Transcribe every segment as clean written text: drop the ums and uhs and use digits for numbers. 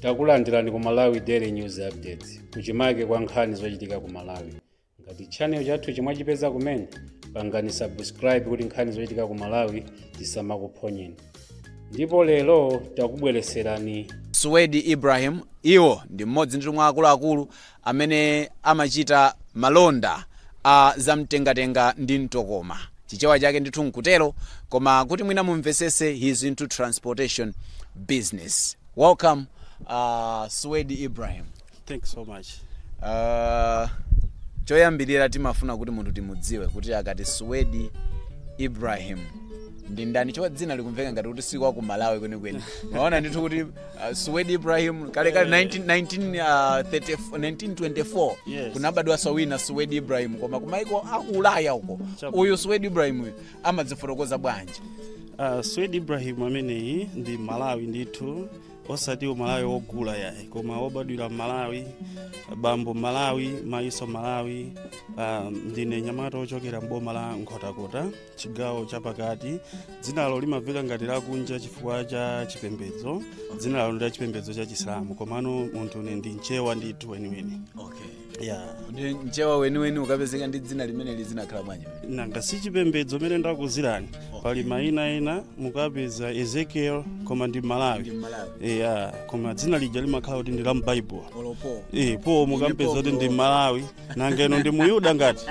Takulandirani ku Malawi Daily News Updates kuchimake kwa nkhani zochitika ku Malawi. Ngati channel chathu chimwe chipeza kumene pangani subscribe kuti nkhani zochitika ku Malawi zisamakuphonyeni. Ndipo lero takubwereserani Suwedi Ibrahim. Iwo ndi mmodzi mwa akuluakulu amene amachita malonda zamtengatenga ndi mtokoma. Chichewa chake ndithu nkutero, koma kuti mwina mumvesese he is into transportation business. Welcome Suwedi Ibrahim. Thanks so much. Choyambirira timafuna kuti munthu timudziwe kuti akati Suwedi Ibrahim ndi ndani, chifukwa dzina likumveka ngati kuti sikwa ku Malawi kwenikweni. Maona ndithu kuti Suwedi Ibrahim kale 1924 Yes. kunabadwa sawina Suwedi Ibrahim, koma kumaiko aku Ulaya uko uyu Suwedi Ibrahim uyu amadzifotokoza bwanji? Suwedi Ibrahim ameneyi ndi Malawi ndithu, osati Malawi wogula yayi, koma wobadwira Malawi, bambo Malawi, maiso Malawi. Ndine nyamata ochokera mboma la Nkhotakota, chigawo chapakati. Dzina lalo limamveka ngati lakunja chifukwa cha chipembedzo. Dzina lalo ndi la chipembedzo cha Chisilamu, komano munthu ndi mchewa ndithu weniweni. Okay. Yeah. Ndi mchewa weniweni ukapezeka ndi dzina limene lizinakhala bwanji? Nanga si chipembedzo mene ndakuzirani. Pali maina ena mukapeza Ezekiel koma ndi Malawi. Yeah, koma dzina lija limakhala kuti ndi la m'Bible. Po mukapeza kuti ndi Malawi, nanga ino ndi Muyuda ngati.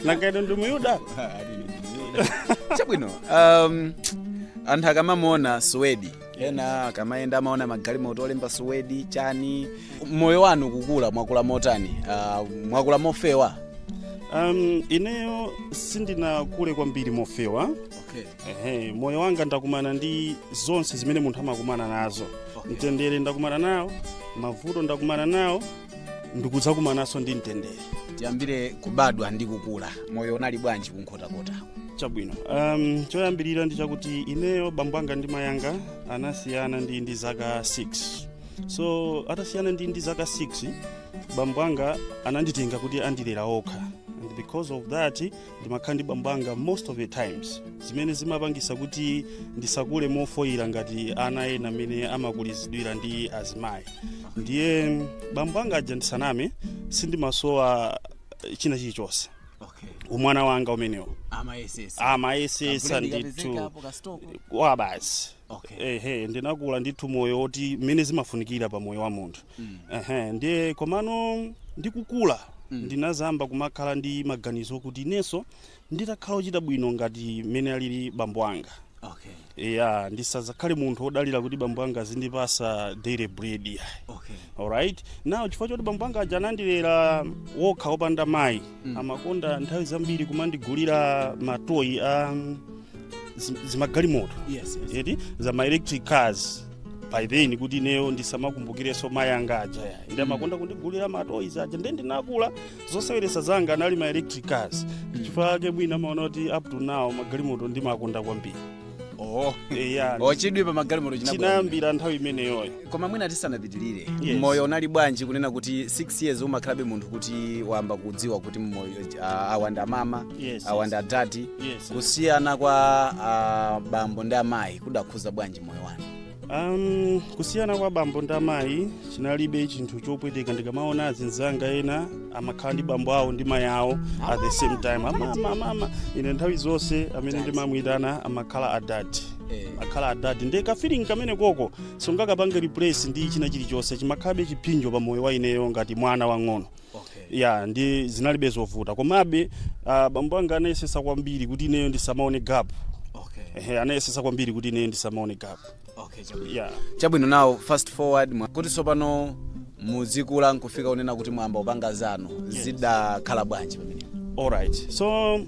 Nanga ino ndi Muyuda. Chabwino, anthu akamamuona Suwedi, ena akamaenda amaona magalimoto olemba Suwedi chani, moyo wanu kukula mwakula motani? Mwakula mofewa? Ineyo sindinakule kwambiri mofewa. Okay. Moyo wanga ndakumana ndi zonse zimene munthu amakumana nazo. Okay. Mtendere ndakumana nawo, mavuto ndakumana nawo, ndikudzakumananso ndi mtendere. Tiyambire kubadwa ndi kukula, moyo unali bwanji ku Nkhotakota? Chabwino. Choyambirira ndi chakuti ineyo bambo anga ndi mayanga anasiyana ndi zaka 6. So atasiyana ndi zaka 6, bambo anga ananditenga kuti andilera okha. And because of that, ndimakhala ndi bambo anga most of the times. Zimene zimapangisa kuti ndisakule mofoira ngati ana ena amene amakulizidwira ndi azimayi. Ndiye bambo anga aja ndisaname sindimasowa china chilichonse. Okay. Umwana wanga umenewo amayesesa ndithu wabasi. Okay. Ndinakula ndithu moyo oti mmene zimafunikira pa moyo wa munthu. Ndiye komano ndikukula ndinazamba kumakhala ndi maganizo kuti inenso nditakhala ochita bwino ngati mmene alili bambo anga. Okay. Yeah, ndisazakhale munthu odalira kuti bambo anga zindipasa daily bread. Okay. Alright. Now chifukwa choti bambo anga aja anandilera wokha opanda mayi, amakonda nthawi zambiri kumandigulira matoyi zimagalimoto. Yes. Eti za my electric cars. By then kuti ineyo ndisamakumbukireso mayi anga aja ya. Ndi amakonda kundigulira matoyi aja, ndi ndinakula zoseweresa zanga anali my electric cars. Chifukwa chake bwina maona kuti up to now magalimoto ndimakonda kwambiri. Yeah. Chidwi pa magalimoto chinayambira nthawi imeneyoyo. Koma mwina tisanapitilire. Yes. Moyo unali bwanji kunena kuti 6 years umakhalabe munthu kuti wamba kudziwa kuti moyo awanda mama, Yes, awanda daddy. Yes. Kusiyana kwa bambo ndi amayi kudakhuza bwanji moyo wanu? Kusiyana kwa bambo ndi amayi chinalibe chinthu chopweteka. Ndikamaona azinzanga ena amakhala ndi bambo awo ndi mayi awo at the same time. Mama ine nthawi zonse amene ndimamuyitana amakhala adadi. Akhala adadi. Ndi ka feeling kamene koko sungakapange replace ndi china chilichonse, chimakhalabe chipinjo pa moyo wa ineyo ngati mwana wang'ono. Okay. Yeah, ndi zinalibe zovuta. Komabe bambo anga anayesesa kwambiri kuti ineyo ndisamaone gap. Okay. Anayesesa kwambiri kuti ineyo ndisamaone gap. Okay, chabwino. Yeah. Chabwino, now fast forward kuti sopano muzikula nkufika unena kuti mwamba upanga zanu. Yes. Zidakhala bwanji pamene? Alright. So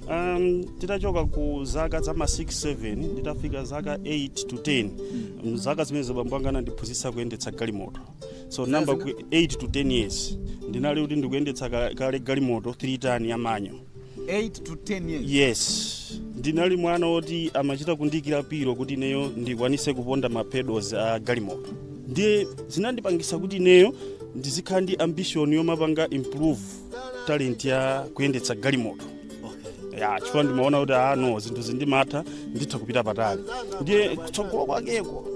titachoka ku zaka za 6-7 nditafika zaka 8 to 10. Zaka zimene bambo anga anandiphunzitsa kuyendetsa galimoto. So number 8 to 10 years ndinali kuti ndikuyendetsa kale galimoto 3 ton yamanyo. 8 to 10 years? Yes. Ndinali mwana oti amachita kundikira piro kuti ineyo ndikwanise kuponda mapedals a galimoto. Ndiye zinandipangisa kuti ineyo ndizikhala ndi ambition yomapanga improve talent ya kuyendetsa galimoto. ya chifukwa ndimaona kuti no zinthu zindimatha nditha kupita patali. Ndiye kutsogolo kwakeko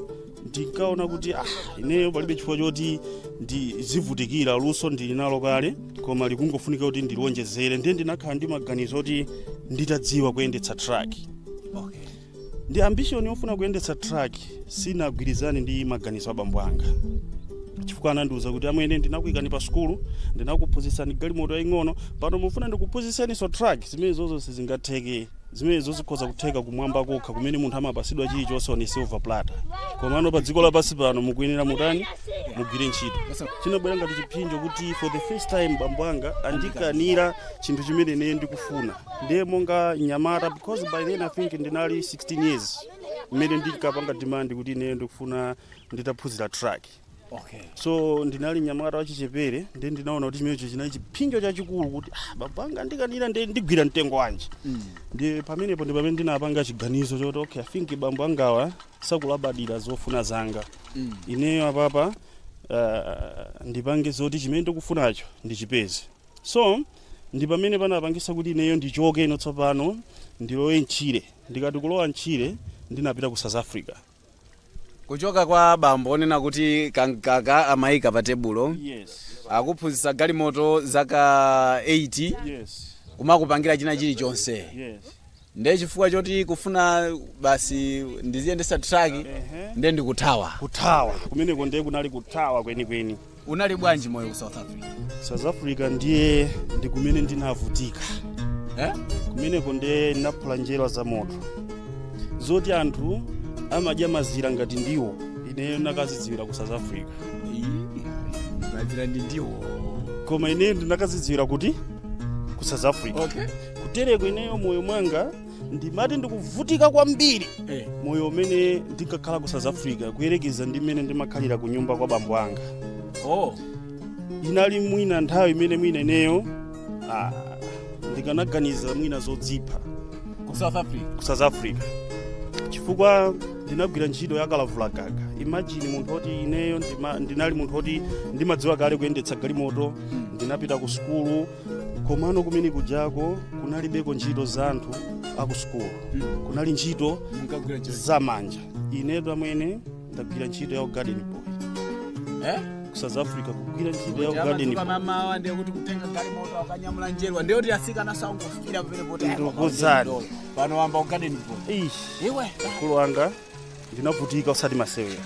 ndinkaona kuti ineyo palibe chifukwa choti ndizivutikira luso ndili nalo kale koma likungofunika kuti ndilonjezere ndiye ndinakhala ndi maganizo kuti nditadziwa kuyendetsa truck. Ndi ambition yofuna kuyendetsa truck sinagwirizane ndi maganizo abambo anga chifukwa anandiuza kuti amwene ndinakuyikani pa skulu ndinakuphunzitsani galimoto yaying'ono pano mufuna ndikuphunzitseni so truck zimene zonse zingatheke zimene zozikhoza kutheka kumwamba kokha kumene munthu amapasidwa chilichonse ni silver platter komano pa dziko lapansi pano mukuyenera mutani mugwire ntchito. Chinabwera ngati chipinjo kuti for the first time bambo anga andikanira chinthu chimene ine ndikufuna ndiye monga nyamata because by then I think ndinali 16 years mmene ndikapanga demand kuti ine ndikufuna nditaphunzira truck. So ndinali nyamata wachichepere ndiye ndinaona kuti chimenecho chinali chipinjo chachikulu kuti bambo anga andikanira ndiye ndigwira mtengo wanji. Ndiye pamenepo ndi pamene ndinapanga chiganizo choti okay I think bambo angawa sakulabadira zofuna zanga. Ineyo apapa ndipange zoti chimene ndikufunacho ndichipeze. So ndi pamene panapangisa kuti ineyo ndichoke ino tsopano ndilowe mchire. Ndikati kulowa mchire ndinapita ku South Africa. Kuchoka kwa bambo onena kuti kankaka amayika pa tebulo. Yes. Akuphunzitsa galimoto zaka 80. Yes. Kumakupangira china chilichonse. Yes. Ndiye chifukwa choti kufuna basi ndiziyendesa truck ndiye ndikuthawa. Kuthawa. Kumeneko ndiye kunali kuthawa kwenikweni. Unali bwanji moyo ku South Africa? South Africa ndiye ndikumene ndinavutika. Kumeneko ndiye ndinaphula njera za moto. Zoti anthu amadya mazira ngati ndiwo ineyo nakazidziwira ku South Africa. Mazira ndi ndiwo. Koma ineyo ndinakazidziwira kuti ku South Africa. Kutereko ineyo moyo mwanga ndimati ndikuvutika kwambiri. Moyo umene ndikakhala ku South Africa kuyerekeza ndi mmene ndimakhalira ku nyumba kwa bambo anga. Inali mwina nthawi imene mwina ineyo ndikanaganiza mwina zodzipha ku South Africa. Ku South Africa. Chifukwa ndinagwira ntchito yakalavulagaga. Imagine munthu oti ineyo ndinali munthu oti ndimadziwa kale kuyendetsa galimoto ndinapita ku skulu komano kumene kujako kunalibeko ntchito za anthu aku skulu. Kunali ntchito za manja. Ineyo amwene ndagwira ntchito ya garden boy. Ku South Africa kugwira ntchito ya garden boy. Mama ndiye kuti kutenga galimoto akanyamula njerwa ndiye kuti asikana sangu kufikira pele pote. Ndokuzani. Pano wamba garden boy. Iwe mkulu wanga ndinavutika usati masewera.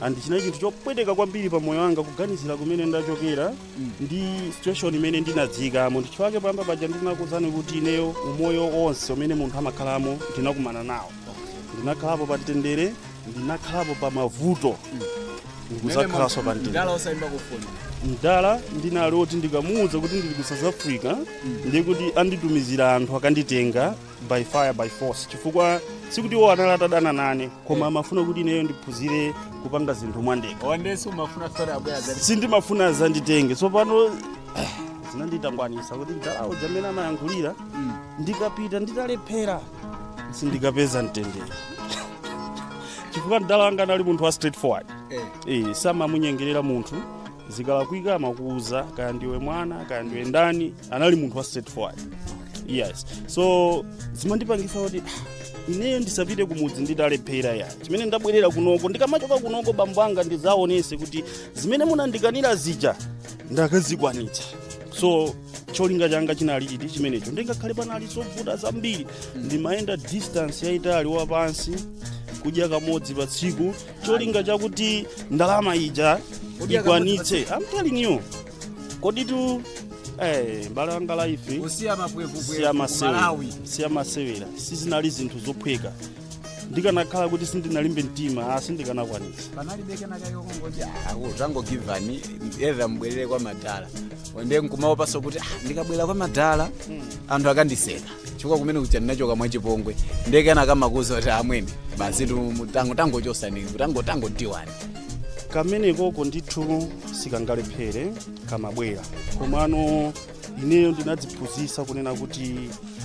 Andi chinayi chinthu chopweteka kwambiri pa moyo wanga kuganizira kumene ndachokera ndi situation imene ndinadzikamo. Ndichifake pamba paja ndinakuzani kuti ineyo umoyo onse umene munthu amakhalamo ndinakumana nawo. Ndinakhalapo pa mtendere, ndinakhalapo pa mavuto. Ndikuzakhalaso pa mtendere. Ndala osaimba kufuna. Ndala ndinali oti ndikamuwuza kuti ndili ku South Africa ndiye kuti anditumizira anthu akanditenga by fire by force chifukwa sikuti iwo anali atadana nane koma amafuna kuti ineyo ndiphunzire kupanga zinthu mwandeka. Wandenso umafuna story abwera zati. Sindimafuna zanditenge tsopano zinanditangwanisa kuti ndalawo jamene amayankhulira ndikapita nditalephera sindikapeza mtendere. Chifukwa ndala wanga anali munthu wa straightforward. Samamunyengerera munthu zikalakwika amakuuza kaya ndiwe mwana kaya ndiwe ndani anali munthu wa straightforward. Yes. So zimandipangisa kuti ineyo ndisapite kumudzi nditalephera ya. Chimene ndabwerera kunoko ndikamachoka kunoko bambo anga ndizaonese kuti zimene munandikanira zija ndakazikwanitsa. So cholinga changa chinali chiti chimenecho ndingakhale panali zovuta zambiri ndimayenda distance yayitali wapansi kudya kamodzi pa tsiku cholinga chakuti ndalama ija ikwanitse. I'm telling you. Koditu mbale wanga life usiya mapwevu siya masewera sizinali zinthu zophweka. Ndikanakhala kuti sindinalimbe mtima sindikanakwanitsa. Panalibeke nakayokongoja akutango givani either mbwerere kwa madala. Ndiye nkumaopa so kuti ndikabwera kwa madala anthu akandiseka. Chifukwa kumene kuja ndinachoka mwachipongwe ndeke nakamakuza kuti amwene basi tango chosani tango diwani. Kamene koko ndithu sikangalephere kamabwera. Komano ineyo ndinadziphunzitsa kunena kuti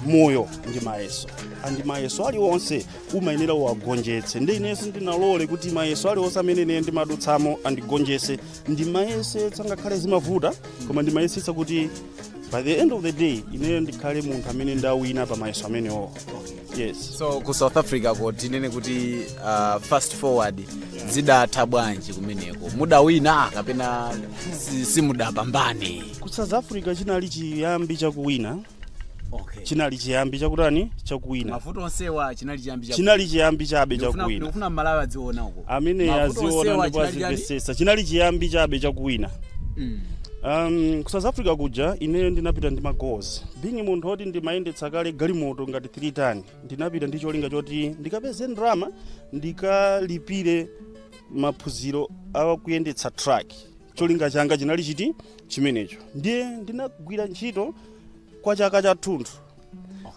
moyo ndi mayeso. Andi mayeso aliwonse umayenera uwagonjetse. Ndi ineyo sindinalole kuti mayeso aliwonse amene ine ndimadutsamo andigonjetse. Ndimayesetsa ngakhale zimavuta koma ndimayesetsa kuti by the end of the day ineyo ndikhale munthu amene ndawina pa mayeso amenewo. Yes. So ku South Africa ko tinene kuti fast forward zidatha bwanji kumeneko, mudawina kapena simudapambane? Ku South Africa chinali chiyambi chakuwina. Okay. Chinali chiyambi chakutani chakuwina. Mavuto onsewa chinali chiyambi chabe chakuwina. Ndikufuna Malawi adziona uko. Amene aziona ndipo azimvesesa. Chinali chiyambi chabe chakuwina. Ku South Africa kuja ineyo ndinapita ndi magoals. Being munthu oti ndimayendetsa kale galimoto ngati 3 ton. Ndinapita ndi cholinga choti ndikapeze ndrama ndikalipire maphunziro akuyendetsa truck. Cholinga changa chinali chiti chimenecho. Ndiye ndinagwira ntchito kwa chaka chathunthu.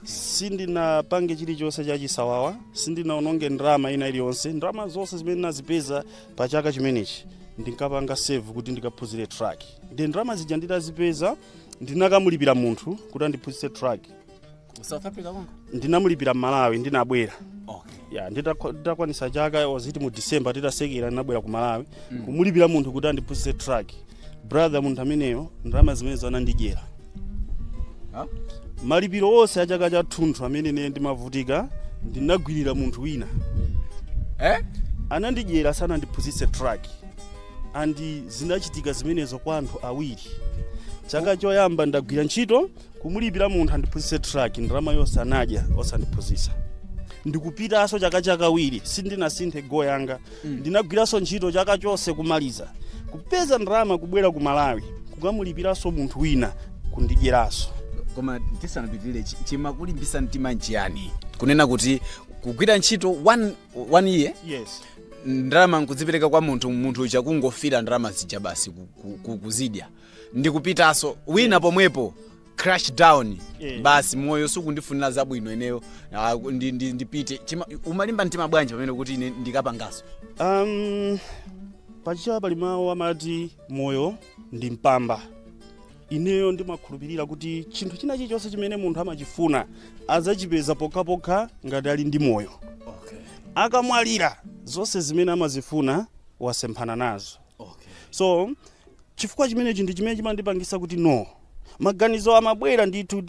Sindinapange chilichonse chachisawawa, sindinaononge ndrama ina iliyonse. Ndrama zonse zimene nazipeza pa chaka chimenechi ndinkapanga save kuti ndikaphunzire truck. Ndi ndrama zija nditazipeza ndinakamulipira munthu kuti andiphunzitse truck. South Africa konka Ndinamulipira Malawi ndinabwera. Okay. Ya nditakwanisa chaka waziti mu December titasekera ndinabwera ku Malawi kumulipira munthu kuti andiphunzitse truck. Brother munthu ameneyo ndrama zimene zanandidyera. Malipiro onse achaka chathunthu amene ine ndimavutika ndinagwirira munthu wina. Anandidyera sana ndiphunzitse truck. Andi zinachitika zimenezo kwa anthu awiri. Chaka choyamba ndagwira ntchito kumulipira munthu andiphunzitse truck, ndrama yonse anadya osandiphunzitsa. Ndikupitaso chaka chakawiri sindinasinthe go yanga. Ndinagwiraso ntchito chaka chonse kumaliza. Kupeza ndrama kubwera ku Malawi kukamulipiraso munthu wina kundidyeraso. Koma tisanapitire chimakulimbisa mtima nchiyani kunena kuti kugwira ntchito one year? Yes. Ndrama nkudzipereka kwa munthu ucha kungofira ndrama zija basi kuzidya ndikupitaso wina pomwepo crash down. Basi moyo sukundifunira zabwino eneyo ndipite umalimba mtima bwanji pamene kuti ine ndikapangaso? Pachiwa pali mawu amati moyo ndi mpamba. Ineyo ndimakhulupirira kuti chinthu china chilichonse chimene munthu amachifuna azachipeza pokhapokha ngati ali ndi moyo. Okay. Akamwalira zonse zimene amazifuna wasemphana nazo. Okay. So chifukwa chimenechi ndi chimene chimandipangisa kuti no maganizo amabwera ndithu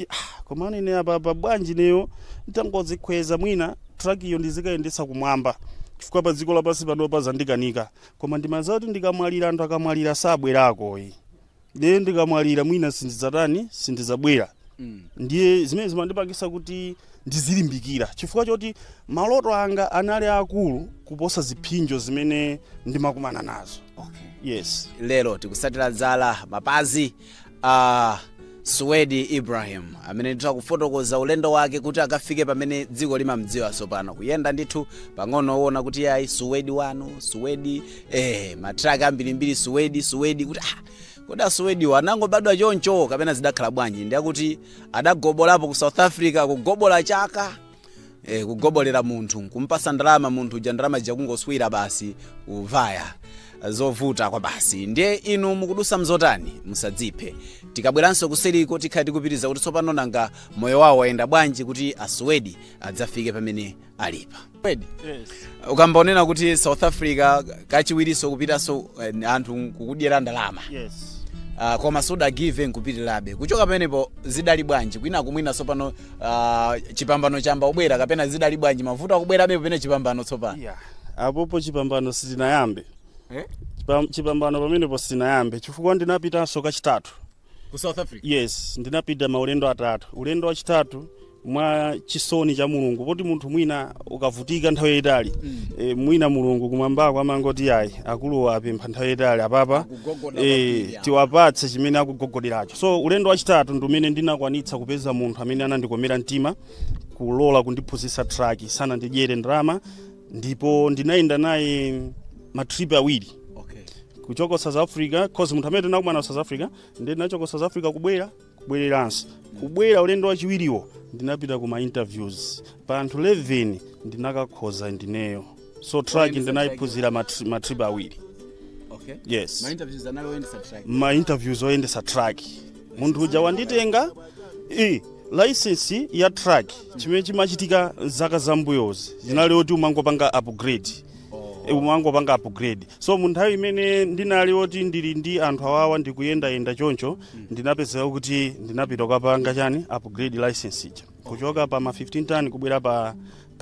koma ine apa bwanji neyo nditangodzikweza mwina truck iyo ndizikayendetsa kumwamba chifukwa pa dziko lapansi panopa zandikanika, koma ndimadziwa kuti ndikamwalira anthu akamwalira sabwerako. Ndiye ndikamwalira mwina sindizabwera. Ndiye zimene zimandipangisa kuti ndizilimbikira chifukwa choti maloto anga anali akulu kuposa ziphinjo zimene ndimakumana nazo. Okay. Yes. Lero tikusatira zala mapazi Suwedi Ibrahim amene ndithu akufotokoza ulendo wake kuti akafike pamene dziko limamdziwa sopano kuyenda ndithu pang'ono uona kuti yayi Suwedi wanu Suwedi matraka ambirimbiri Suwedi kuti koda Suwedi wanangobadwa choncho kapena zidakhala bwanji? Ndiye kuti adagobolapo ku South Africa kugobola chaka kugobolera munthu kumpasa ndalama munthu uja ndalama jakungoswira basi uvaya zovuta kwa basi. Ndiye inu mukudusa mzotani musadziphe. Tikabweranso kuseriko tikhati tikupitiriza kuti tsopano nanga moyo wawo wayenda bwanji kuti Suwedi adzafike pamene alipa. Suwedi, yes. Ukambaonena kuti South Africa kachiwiriso kupitaso anthu kukudyera ndalama. Yes. Koma soda give nkupitirabe kuchoka pamenepo zidali bwanji kwina kumwina tsopano chipambano chamba ubwera kapena zidali bwanji mavuto akubwerabe pamene chipambano tsopano? Yeah. Apopo chipambano sitinayambe. Chipambano pamenepo sitinayambe chifukwa ndinapitanso kachitatu ku South Africa. Yes, ndinapita maulendo atatu. Ulendo wachitatu mwa chisoni cha Mulungu poti munthu mwina ukavutika nthawi yayitali mwina Mulungu kumwambako amangoti yayi akulu apempha nthawi yayitali apapa tiwapatse chimene akugogoderacho. So ulendo wachitatu ndi umene ndinakwanitsa kupeza munthu amene anandikomera mtima kulola kundiphunzitsa truck sana ndidyere ndalama, ndipo ndinayenda naye matrip awiri. Okay. Kuchoka South Africa cause munthu amene tinakumana South Africa ndi ndinachoka South Africa kubwereranso kubwera ulendo wachiwiriwo ndinapita kuma interviews pa anthu 11 ndinakakhoza ndineyo. So truck ndinayiphunzira matrip awiri. Okay. Yes. Ma interviews oyendesa truck. Munthu uja wanditenga license ya truck chimene chimachitika zaka zambuyozi zinali oti umangopanga upgrade. umangopanga upgrade. So munthawi imene ndinali oti ndili ndi anthu awawa ndikuyenda choncho ndinapeza kuti ndinapita kukapanga chani upgrade license ija kuchoka pa ma 15 ton kubwera pa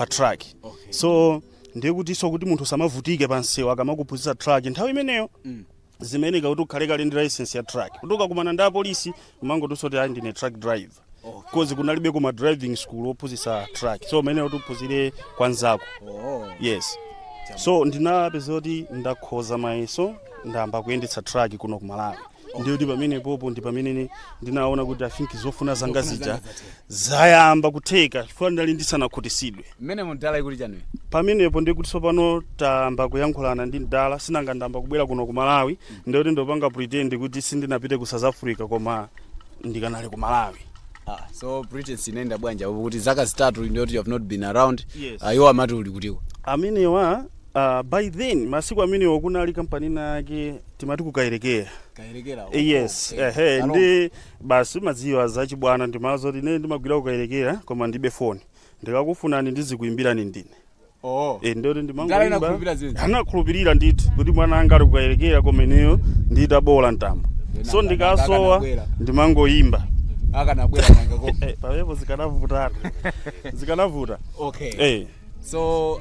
truck. So ndiye kuti kuti munthu samavutike pansewu akamakuphunzitsa truck nthawi imeneyo zimene kuti ukhale kale ndi license ya truck kutoka kumana ndi apolisi umangotusoti ayi ndine truck driver because kunalibe kuma driving school ophunzitsa truck, so umene kuti uphunzire kwanzako. Yes, so ndinapeza kuti ndakhoza mayeso ndamba kuyendetsa truck kuno ku Malawi. Ndiyo kuti pamene popo ndi pamene ndinaona kuti I think zofuna zanga zija zayamba kutheka chifukwa ndali ndisanakhutisidwe. Mmene mundala ikuli chanu pamenepo ndi kuti tsopano tamba kuyankhulana ndi ndala sinanga ndamba kubwera kuno ku Malawi ndiyo kuti ndopanga pretend kuti sindinapite ku South Africa koma ndikanali ku Malawi. So British inaenda bwanja kuti zaka zitatu ndiyo you have not been around. Yes. Iwo amati uli kutiko amenewa by then masiku amenewo kunali kampani nake timati kukayerekera. Yes, ndi basi madziwa zachibwana ndimazo kuti ine ndimagwira kukayerekera koma ndibe phone ndikakufunani ndizikuimbirani ndine. Ndio ndimangoimba anakhulupirira ndithu kuti mwana anga ali kukayerekera koma ineyo nditabola ntambo, so ndikasowa ndimangoimba akanabwera nanga ko pawepo zikanavuta. So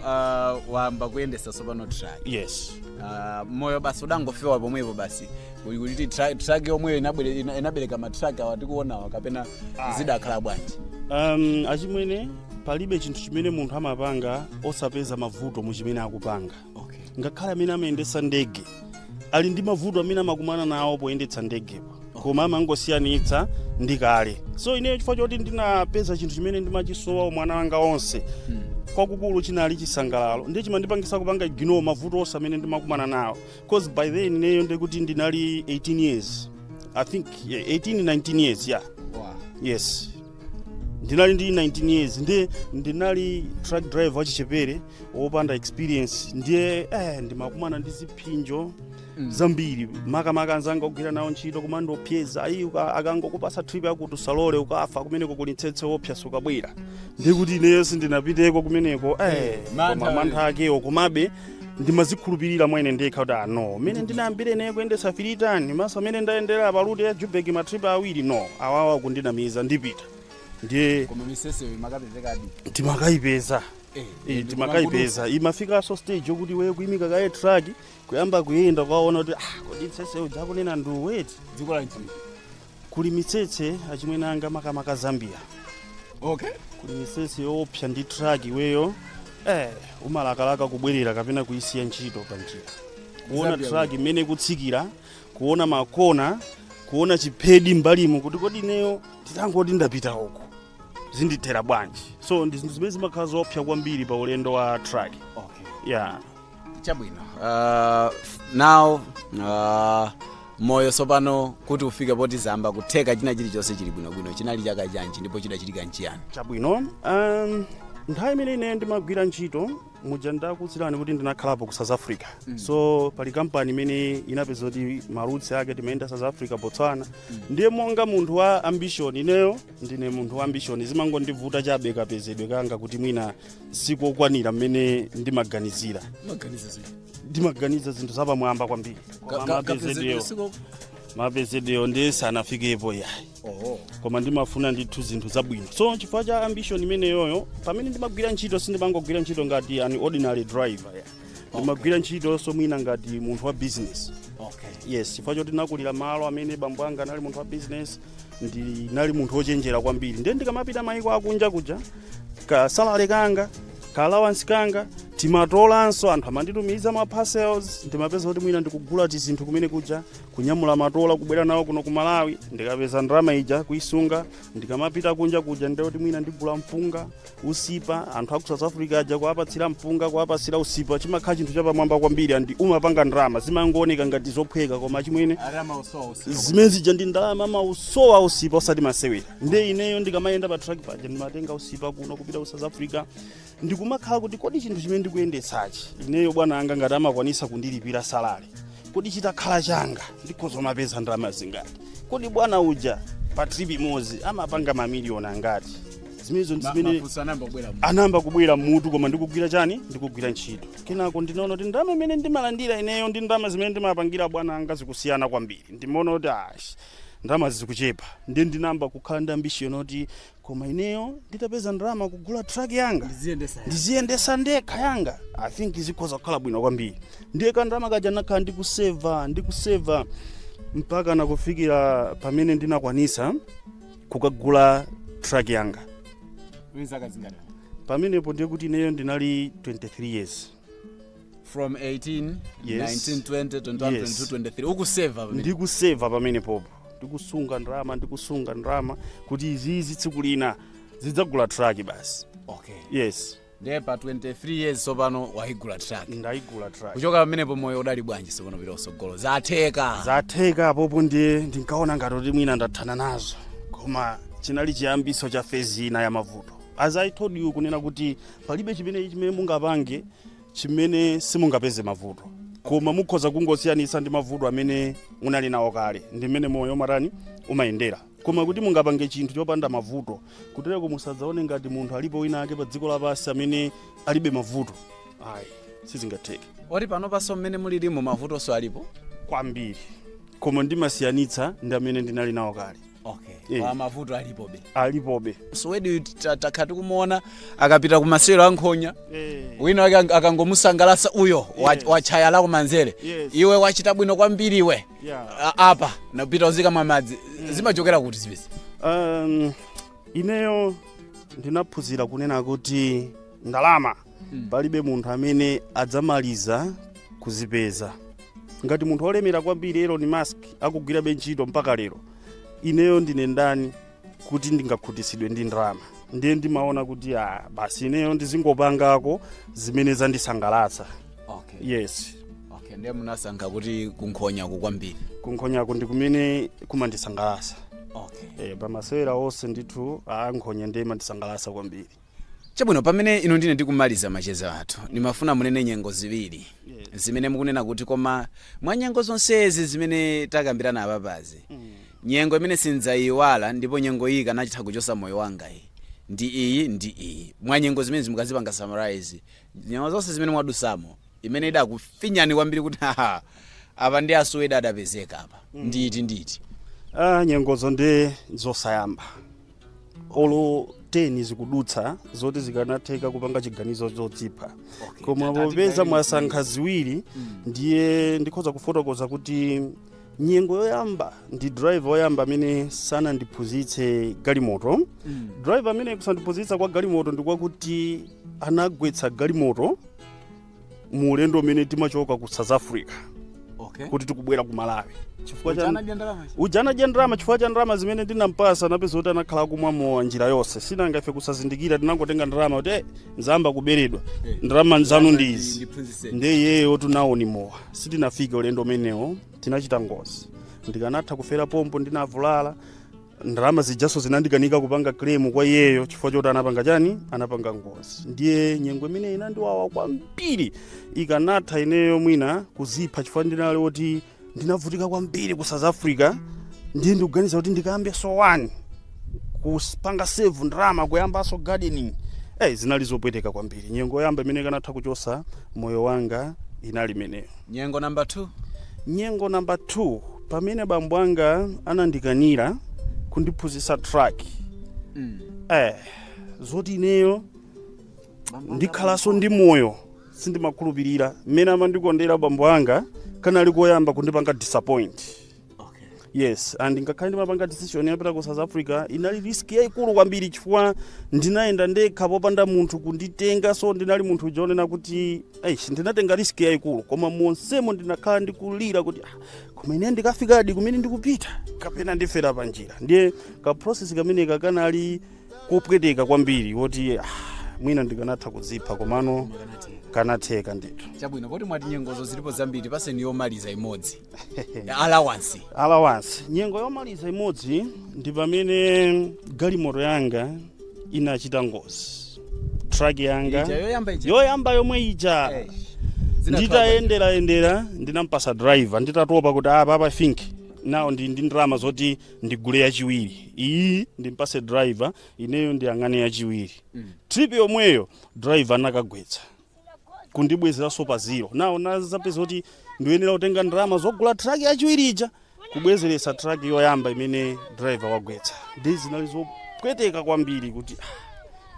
wamba kuyendesa sopano truck. Yes. Moyo basi udangofewa pomwepo basi kuti truck yomweyo inabereka matruck awati kuonawa kapena zidakhala bwanji. Achimwene palibe chinthu chimene munthu amapanga osapeza mavuto mu chimene akupanga. Ngakhale amene amayendesa ndege ali ndi mavuto amene amakumana nawo poyendetsa ndegepo koma amangosiyanitsa ndi kale. So ine chifukwa choti ndinapeza chinthu chimene ndimachisowa mwana wanga onse kwakukulu chinali chisangalalo ndiye chimandipangisa kupanga ignore mavuto onse amene ndimakumana nawo because by then ineyo ndikuti ndinali 18 years I think 19 years. Yes, ndinali ndi 19 years ndiye ndinali truck driver wachichepere wopanda experience ndiye ndimakumana ndi ziphinjo zambiri makamaka anzanga kugwira nawo ntchito kumandopyeza ayi akangokupasa trip yakuti usalole ukafa kumeneko kulitsetse opsa sukabwera ndikuti ineyo sindinapiteko kumeneko koma mantha akewo komabe ndimazikhulupirira mwene ndekha kuti no mene ndinayambire naye kuyendesa filitani maso amene ndayendera paluti ya Joburg matrip awiri no awawa kundinamiza ndipita ndiye koma misese imakapezeka timakayipeza. Timakayipeza imafikaso stage yokuti wewe kuyimika kaye truck kuyamba kuyenda kwaona kuti kodi mitsetse uja kunena nduweti dziko la nchi kuli mitsetse achimwene anga makamaka Zambia. Kuli mitsetse yopsa ndi truck iweyo umalakalaka kubwerera kapena kuisiya ntchito pa njira kuona truck imene kutsikira kuona makona kuona chiphedi mbalimo kuti kodi ineyo titangoti ndapita uko zindithera bwanji. So ndi zinthu zimene zimakhala zopsa kwambiri pa ulendo wa truck. Chabwino. Now moyo sopano kuti ufike poti zamba kutheka china chilichonse chili bwinobwino chinali chaka chanji ndipo chidachitika nchiyani? Chabwino nthawi imene ine ndimagwira ntchito muja ndakutsirani kuti ndinakhalapo ku South Africa. So pali kampani imene inapeza kuti maroots ake timayenda South Africa, Botswana. Ndiye monga munthu wa ambition ineyo ndine munthu wa ambition zimangondivuta chabe kapezedwe kanga kuti mwina sikokwanira mmene ndimaganizira. Ndimaganiza zinthu zapamwamba kwambiri. Mapezedwe ndi sanafikepo yayi. Koma ndimafuna ndithu zinthu zabwino. So chifukwa cha ambition imene yoyo pamene ndimagwira ntchito sindimangogwira ntchito ngati an ordinary driver ndimagwira ntchito so mwina ngati munthu wa business. Yes, chifukwa choti ndinakulira malo amene bambo anga anali munthu wa business ndinali munthu ochenjera kwambiri ndiye ndikamapita mayiko akunja kuja ka salary kanga ka allowance kanga timatolanso anthu amanditumiza ma parcels ndimapeza kuti mwina ndikugula tizinthu kumene kuja kunyamula matola kubwera nawo kuno ku Malawi ndikapeza ndrama ija kuisunga ndikamapita kunja kuja ndiye kuti mwina ndigula mpunga usipa anthu aku South Africa aja kuapatsira mpunga kuapatsira usipa chimakhala chinthu chapamwamba kwambiri andi umapanga ndrama zimangooneka ngati zophweka koma chimwene zimene zija ndi ndalama mausowa usipa osati masewera ndiye ineyo ndikamayenda pa truck paja ndimatenga usipa kuno kupita ku South Africa ndikumakhala kuti kodi chinthu chimene ndikuyendesachi ineyo bwana anga ngati amakwanisa kundilipira salary kodi chitakhala changa ndikhoza mapeza ndalama zingati kodi bwana uja pa trip imodzi amapanga mamiliyoni angati zimenezo zimene anamba kubwera mutu koma ndikugwira chani ndikugwira ntchito kenako ndinaona kuti ndalama imene ndimalandira ineyo ndi ndalama zimene ndimapangira bwana anga zikusiyana kwambiri ndimaona kuti ndalama zikuchepa ndi ndinamba kukhala ndi ambition kuti koma ineyo nditapeza ndalama kugula truck yanga ndiziyendesa ndekha yanga I think zikhoza kukhala bwino kwambiri ndiye kandalama kaja nakhala ndikuseva mpaka nakufikira pamene ndinakwanisa kukagula truck yanga. Pamenepo ndiye kuti ineyo ndinali 23 years. From 18, yes. 19, 20, 21, yes. 22, 23. Ukuseva pamenepo. Ndikuseva pamenepo. Ndikusunga ndalama kuti izi tsiku lina zidzagula truck basi. Okay. Yes. Ndiye pa 23 years sopano waigula truck. Ndaigula truck. Kuchoka pamenepo moyo udali bwanji sopano pita usogolo. Zatheka popo ndiye ndinkaona ngati kuti mwina ndathana nazo. Koma chinali chiyambiso cha phase ina ya mavuto. As I told you kunena kuti palibe chimene mungapange chimene simungapeze mavuto. Koma mukhoza kungosiyanisa ndi mavuto amene unali nawo kale. Ndi mmene moyo marani umayendera. Koma kuti mungapange chinthu chopanda mavuto, kutereko musadzaone ngati munthu alipo wina ake pa dziko lapansi amene alibe mavuto. Ayi, sizingatheke. Oti pano paso mmene mulilimo mavuto so alipo kwambiri. Koma ndimasiyanitsa ndi amene ndinali nawo kale. Okay. Wa mavuto alipobe. So wedi takhati kumuona akapita ku masewero ankhonya. Wina wake akangomusangalasa uyo wachaya la kumanzere. Iwe wachita bwino kwambiri iwe. Apa napita uzika mwamadzi. Zimachokera kuti zibisi. Ineyo ndinaphunzira kunena kuti ndalama palibe munthu amene adzamaliza kuzipeza. Ngati munthu olemera kwambiri Elon Musk akugwira ntchito mpaka lero. Ineyo ndine ndani kuti ndingakhutisidwe ndi ndalama. Ndiye ndimaona kuti basi ineyo ndizingopangako zimene zandisangalatsa. Okay. Yes. Okay, ndiye munasankha kuti kunkhonyako kwambiri. Kunkhonyako ndi kumene kumandisangalatsa. Okay. Pamasewera onse ndithu ankhonya ndiye mandisangalatsa kwambiri. Chabwino pamene ino ndine ndikumaliza macheza athu. Nimafuna munene nyengo ziwiri. Zimene mukunena kuti koma mwa nyengo zonsezi zimene takambirana apapazi. Nyengo imene sindzaiwala ndipo nyengo iyi kanachitha kuchosa moyo wanga iyi. Ndi iyi. Mwa nyengo zimene zimukazipanga summarize. Nyengo zonse zimene mwadusamo imene idakufinyani kwambiri kuti apa ndi asuweda adapezeka apa. Nditi. Nyengozo ndi zosayamba. Olo 10 zikudutsa zoti zikanatheka kupanga chiganizo chodzipha. Koma popeza mwasankha ziwiri ndiye ndikhoza kufotokoza kuti nyengo yoyamba ndi driver yoyamba amene sana ndiphunzitse galimoto. Driver amene kusandiphunzitsa kwa galimoto ndikwakuti anagwetsa galimoto mu ulendo umene timachoka ku South Africa. Okay. Kuti tikubwera ku Malawi. Chifukwa ujana ndalama chifukwa cha ndalama zimene ndinampasa napeza kuti anakhala kumwa njira yonse. Sinanga ife kusazindikira tinangotenga ndalama kuti nzamba kuberedwa. Ndalama nzanu ndizi. Ndiye tunaoni mowa. Sitinafika ulendo umenewo tinachita ngozi. Ndikanatha kufera pompo ndinavulala. Ndalama zijaso zinandikanika kupanga claim kwa iyeyo chifukwa choti anapanga chani? Anapanga ngozi. Ndiye nyengo imene inandiwawa kwambiri. Ikanatha ineyo mwina kuzipha chifukwa ndinali kuti ndinavutika kwambiri ku South Africa. Ndiye ndikuganiza kuti ndikayambe so1 kupanga save ndalama kuyamba so gardening. Zinali zopweteka kwambiri. Nyengo yamba imene ikanatha kuchosa moyo wanga inali imeneyo. Nyengo number 2. Nyengo number 2 pamene bambo anga anandikanira kundiphunzitsa truck. Zoti ineyo ndikhalaso ndi moyo sindimakhulupirira mmene amandikondera bambo anga kanali koyamba kundipanga disappoint. Okay. Yes, and ngakhale ndimapanga decision yapita ku South Africa inali risk yaikulu kwambiri chifukwa ndinaenda ndekha popanda munthu kunditenga, so ndinali munthu jonena kuti ndinatenga risk yaikulu, koma monsemo ndinakhala ndikulira kuti koma ine ndikafikadi kumene ndikupita kapena ndifera pa njira. Ndiye ka process kamene kanali kopweteka kwambiri woti mwina ndikanatha kuzipha komano kanatheka ndithu. Chabwino poti mwati nyengozo zilipo zambiri paseni yomaliza imodzi. Allowance. Nyengo yomaliza imodzi ndi pamene galimoto yanga inachita ngozi. Truck yanga yoyamba yomwe ija. Nditaendera ndinampasa driver nditatopa kuti apa think nawo ndi ndalama zoti ndigule yachiwiri, iyi ndimpase driver, ineyo ndiyang'ane yachiwiri. Trip yomweyo driver anakagwetsa kundibwezeranso pa zero. Nawo nazapeza kuti ndiyenera kutenga ndalama zogula truck yachiwiri ija kubwezeretsa truck yoyamba imene driver wagwetsa. Ndi zinali zopweteka kwambiri kuti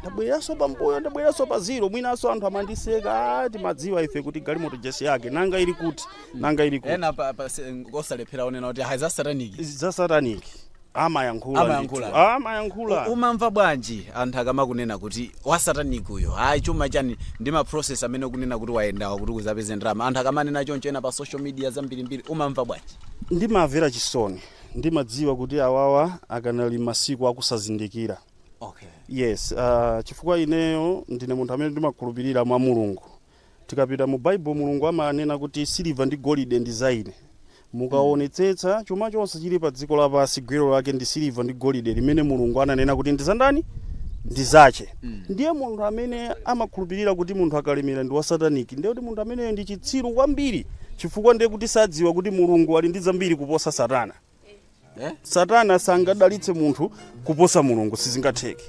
ndabweranso pambuyo, ndabweranso pa zero. Mwinanso anthu amandiseka, timadziwa ife kuti galimoto jesi yake nanga ili kuti, nanga ili kuti. Ena ngosalephera onena kuti hayi za sataniki. Za sataniki. Amayankhula. Umamva bwanji anthu akamakunena kuti wa sataniki uyo, hayi chuma chani ndi ma process amene kunena kuti wayendawa kuti kuzapeze ndalama. Anthu akamanena choncho ena pa social media zambirimbiri, umamva bwanji? Ndimamvera chisoni. Ndimadziwa kuti awawa akanali masiku akusazindikira. Okay. Yes, chifukwa ineyo ndine munthu amene ndimakhulupirira mwa Mulungu. Tikapita mu Bible Mulungu amanena kuti silver ndi golide ndi zaine. Mukaonetsetsa chuma chonse chili pa dziko lapansi gwero lake ndi silver ndi golide limene Mulungu ananena kuti ndi zandani? Ndi zache. Ndiye munthu amene amakhulupirira kuti munthu akalemera ndi wa sataniki, ndiye kuti munthu amene ndi chitsiru kwambiri, chifukwa ndiye kuti sadziwa kuti Mulungu ali ndi zambiri kuposa Satana. Satana sangadalitse munthu kuposa Mulungu, sizingatheke.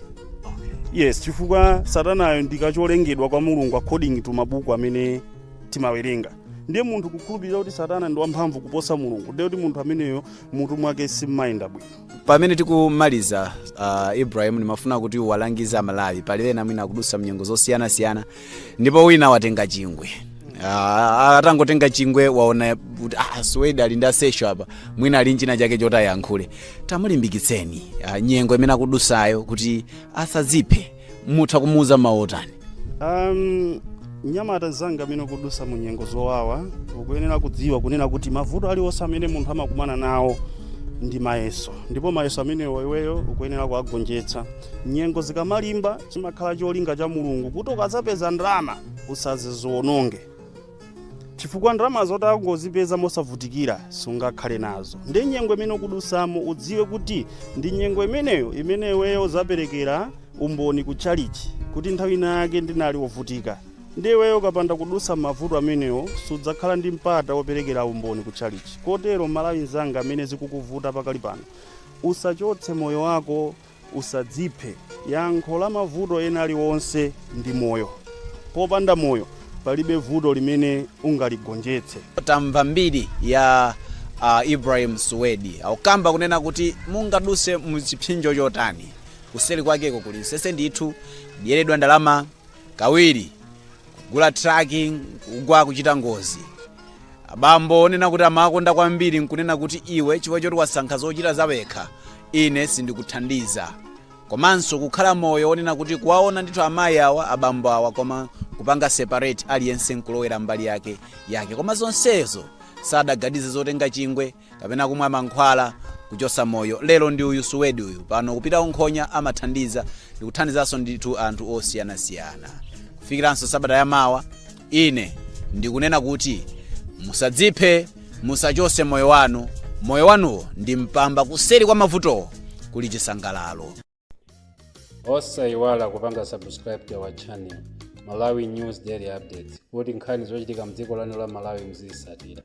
Yes, chifukwa Satanayo ndikacholengedwa kwa Mulungu according to mabuku amene timawerenga. Ndiye munthu kukhulupirira kuti Satana ndi wamphamvu kuposa Mulungu, ndiye kuti munthu ameneyo mutu mwake simayenda bwino. Pamene tikumaliza Ibrahim, ndimafuna kuti walangiza Malawi pali ena mwina akudusa mnyengo zosiyana-siyana, ndipo wina watenga chingwe. Atangotenga chingwe waona kuti Suwedi ali nda sesho apa, mwina ali nchina chake chota yankhule. Tamulimbikitseni nyengo imene akudusayo kuti asaziphe, mutha kumuuza maotani. Nyamata zanga amene kudusa mu nyengo zowawa ukuyenera kudziwa kunena kuti mavuto aliwonse amene munthu amakumana nawo ndi mayeso, ndipo mayeso amene iweyo ukuyenera kuagonjetsa. Nyengo zikamalimba chimakhala cholinga cha Mulungu kuti ukazapeza ndalama usaziwononge, chifukwa ndalama zotangozipeza mosavutikira sungakhale nazo. Ndi nyengo imene ukudusamo udziwe kuti ndi nyengo imeneyo imene iweyo zaperekera umboni ku chalichi kuti nthawi yake ndinali wovutika. Ndi iweyo kapanda kudusa mavuto ameneyo sudzakhala ndi mpata woperekera umboni ku chalichi. Kotero Malawi nzanga amene zikukuvuta pakali pano, usachotse moyo wako, usadziphe. Yankho la mavuto ena aliwonse ndi moyo. Popanda moyo palibe vuto limene ungaligonjetse. Tamva mbiri ya Ibrahim Suwedi akukamba kunena kuti mungaduse muchipinjo chotani, kuseli kwakeko kuli sese ndithu kudyedwa ndalama kawiri, kugula tracking, kugwa kuchita ngozi. Abambo onena kuti amakonda kwambiri nkunena kuti iwe chifukwa choti wasankha zochita zawekha, ine sindikuthandiza. Komanso kukhala moyo onena kuti kuwaona ndithu amayi awa, abambo awa, koma kupanga separate aliyense nkulowera mbali yake. Koma zonsezo sadagadize zotenga chingwe kapena kumwa mankhwala kuchosa moyo. Lero ndi uyu Suwedi uyu pano kupita unkhonya amathandiza, ndikuthandizanso ndithu anthu osiyana-siyana. Kufikiranso sabata ya mawa, ine ndikunena kuti musadziphe, musachose moyo wanu. Moyo wanuwo ndi mpamba, kuseri kwa mavuto kuli chisangalalo. Osayiwala kupanga subscribe to our channel Malawi News Daily Updates, kuti nkhani zochitika mdziko lanu la Malawi muzisatira.